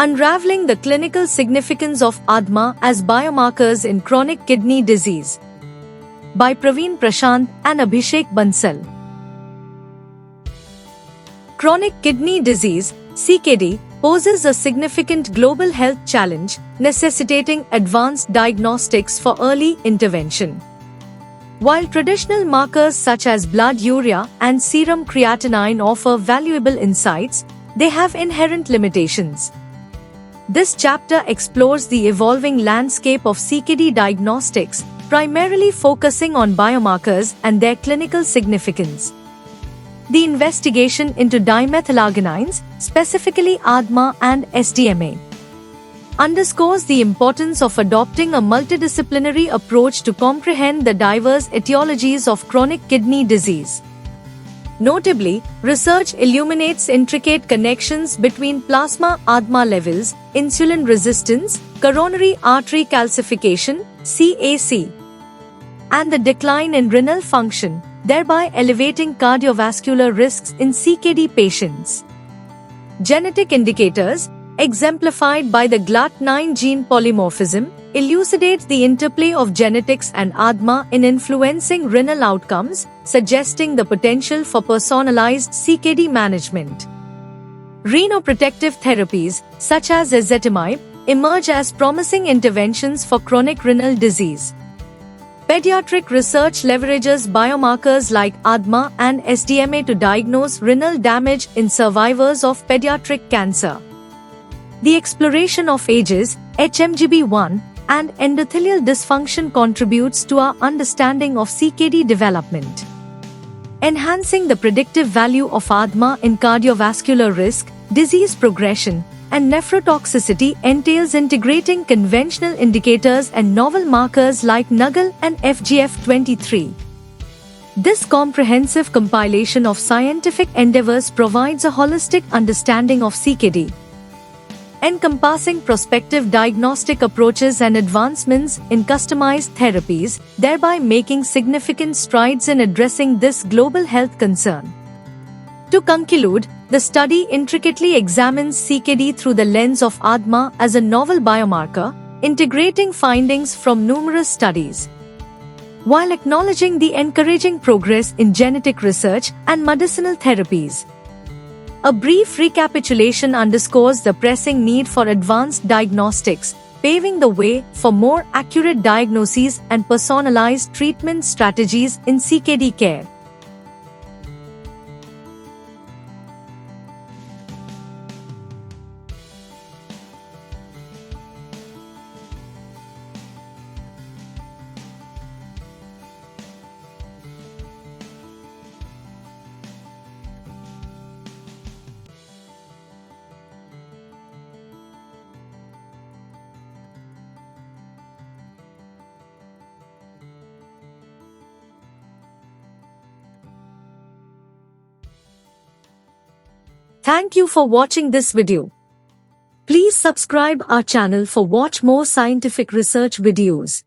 Unraveling the clinical significance of ADMA as biomarkers in chronic kidney disease. By Praveen Prashant and Abhishek Bansal. Chronic kidney disease, CKD, poses a significant global health challenge, necessitating advanced diagnostics for early intervention. While traditional markers such as blood urea and serum creatinine offer valuable insights, they have inherent limitations. This chapter explores the evolving landscape of CKD diagnostics, primarily focusing on biomarkers and their clinical significance. The investigation into dimethylarginines, specifically ADMA and SDMA, underscores the importance of adopting a multidisciplinary approach to comprehend the diverse etiologies of chronic kidney disease. Notably, research illuminates intricate connections between plasma ADMA levels, insulin resistance, coronary artery calcification, CAC, and the decline in renal function, thereby elevating cardiovascular risks in CKD patients. Genetic indicators, exemplified by the GLUT9 gene polymorphism, elucidate the interplay of genetics and ADMA in influencing renal outcomes, suggesting the potential for personalized CKD management. Renoprotective therapies, such as ezetimibe, emerge as promising interventions for chronic renal disease. Pediatric research leverages biomarkers like ADMA and SDMA to diagnose renal damage in survivors of pediatric cancer. The exploration of ages, HMGB1, and endothelial dysfunction contributes to our understanding of CKD development. Enhancing the predictive value of ADMA in cardiovascular risk, disease progression, and nephrotoxicity entails integrating conventional indicators and novel markers like NuGAL and FGF23. This comprehensive compilation of scientific endeavors provides a holistic understanding of CKD, encompassing prospective diagnostic approaches and advancements in customized therapies, thereby making significant strides in addressing this global health concern. To conclude, the study intricately examines CKD through the lens of ADMA as a novel biomarker, integrating findings from numerous studies, while acknowledging the encouraging progress in genetic research and medicinal therapies. A brief recapitulation underscores the pressing need for advanced diagnostics, paving the way for more accurate diagnoses and personalized treatment strategies in CKD care. Thank you for watching this video. Please subscribe our channel for watch more scientific research videos.